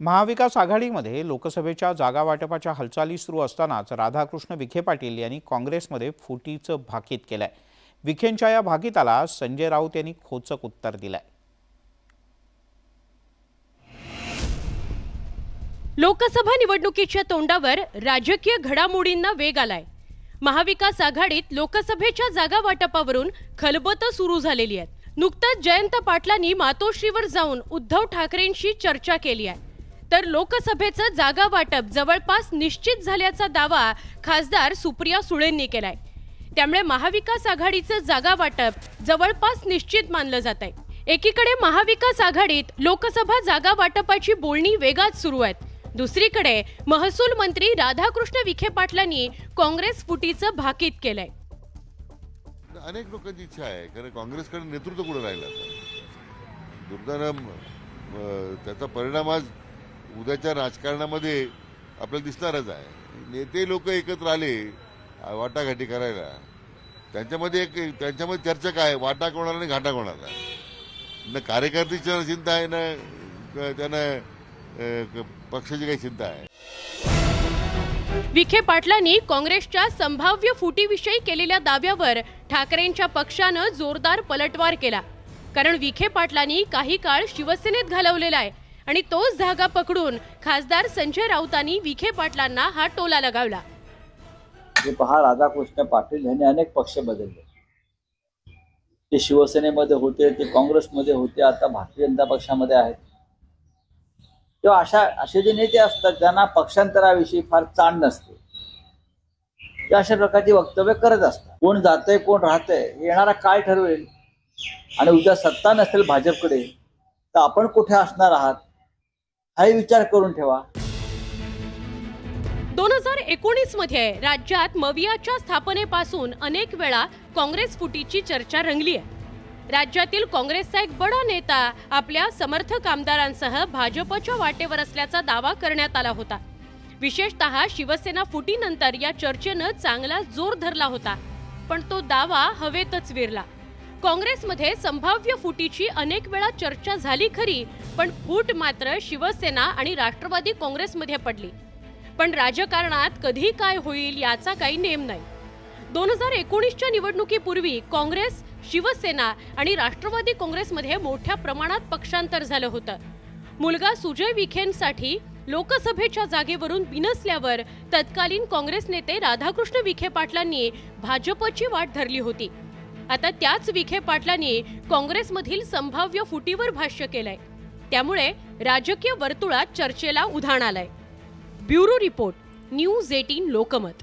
महाविकास आघाडीमध्ये लोकसभेच्या जागा वाटपाच्या हालचाली सुरू असतानाच राधाकृष्ण विखे पाटील यांनी काँग्रेसमध्ये फुटीचं भाकीत केलंय। विखेंच्या या भाकीताला संजय राऊत यांनी खोचक उत्तर दिलंय। लोकसभा निवडणुकीच्या तोंडावर राजकीय घडामोडींना वेग आलाय। महाविकास आघाडीत लोकसभेच्या जागा वाटपावरून खलबतं सुरू झालेली आहेत। नुकताच जयंत पाटलांनी मातोश्रीवर जाऊन उद्धव ठाकरेंशी चर्चा केली आहे। तर लोकसभेचं जागा वाटप जवळपास निश्चित झाल्याचा दावा खासदार सुप्रिया सुळेंनी केलाय। त्यामुळे महाविकास आघाडीचं जागा वाटप जवळपास निश्चित मानलं जात आहे। एकीकडे महाविकास आघाडीत लोकसभा जागा वाटपाची बोलणी वेगात सुरू आहेत, दुसरीकडे महसूल मंत्री राधाकृष्ण विखे पाटलांनी काँग्रेस फुटीचं भाकीत केलंय। अनेक लोकांची इच्छा आहे, कारण काँग्रेसकडे नेतृत्व कुठे राहिलं दुर्दैवानं त्याचा परिणाम आज उद्याच्या राजकारणामध्ये आपल्याला दिसणारच आहे। नेते लोक एकत्र आले वाटाघाटी करायला, त्यांच्यामध्ये चर्चा काय, वाटा कोणाला आणि घाटा कोणाला, ना कार्यकर्त्याची चिंता आहे ना त्यांना पक्षाची काही चिंता आहे। विखे पाटलांनी काँग्रेसच्या संभाव्य फुटीविषयी केलेल्या दाव्यावर ठाकरेंच्या पक्षानं जोरदार पलटवार केला, कारण विखे पाटलांनी काही काळ शिवसेनेत घालवलेला आहे आणि तोच धागा पकडून खासदार संजय राऊतांनी विखे पाटलांना हा टोला लगावला। पहा, राधाकृष्ण पाटील यांनी अनेक पक्ष बदलले। ते शिवसेनेमध्ये होते, ते काँग्रेसमध्ये होते, आता भारतीय जनता पक्षामध्ये आहेत। तेव्हा असे जे नेते असतात ज्यांना पक्षांतराविषयी फार जाण नसते, ते अशा प्रकारची वक्तव्य करत असतात। कोण जातंय कोण राहतंय येणारा काळ ठरवेल, आणि उद्या सत्ता नसेल भाजपकडे तर आपण कुठे असणार आहात हाही विचार करून ठेवा। 2019 मध्ये राज्यात मवियाच्या स्थापनेपासून अनेक वेळा काँग्रेस फुटीची चर्चा रंगली आहे। राज्यातील काँग्रेसचा एक बडा नेता आपल्या समर्थक आमदारांसह भाजपच्या वाटेवर असल्याचा दावा करण्यात आला होता। विशेषतः शिवसेना फुटीनंतर या चर्चेनं चांगला जोर धरला होता, पण तो दावा हवेतच विरला। काँग्रेसमध्ये संभाव्य फुटीची अनेक वेळा चर्चा झाली खरी, पण फूट मात्र शिवसेना आणि राष्ट्रवादी काँग्रेसमध्ये पडली। पण राजकारणात कधी काय होईल याचा काही नेम नाही। 2019च्या निवडणुकीपूर्वी काँग्रेस, शिवसेना आणि राष्ट्रवादी काँग्रेसमध्ये मोठ्या प्रमाणात पक्षांतर झालं होतं। मुलगा सुजय विखेंसाठी लोकसभेच्या जागेवरून बिनसल्यावर तत्कालीन काँग्रेस नेते राधाकृष्ण विखे पाटलांनी भाजपची वाट धरली होती। आता त्याच विखे पाटलांनी काँग्रेसमधील संभाव्य फुटीवर भाष्य केलंय, त्यामुळे राजकीय वर्तुळात चर्चेला उधाण आलंय। Bureau report, news 18 Lokmat.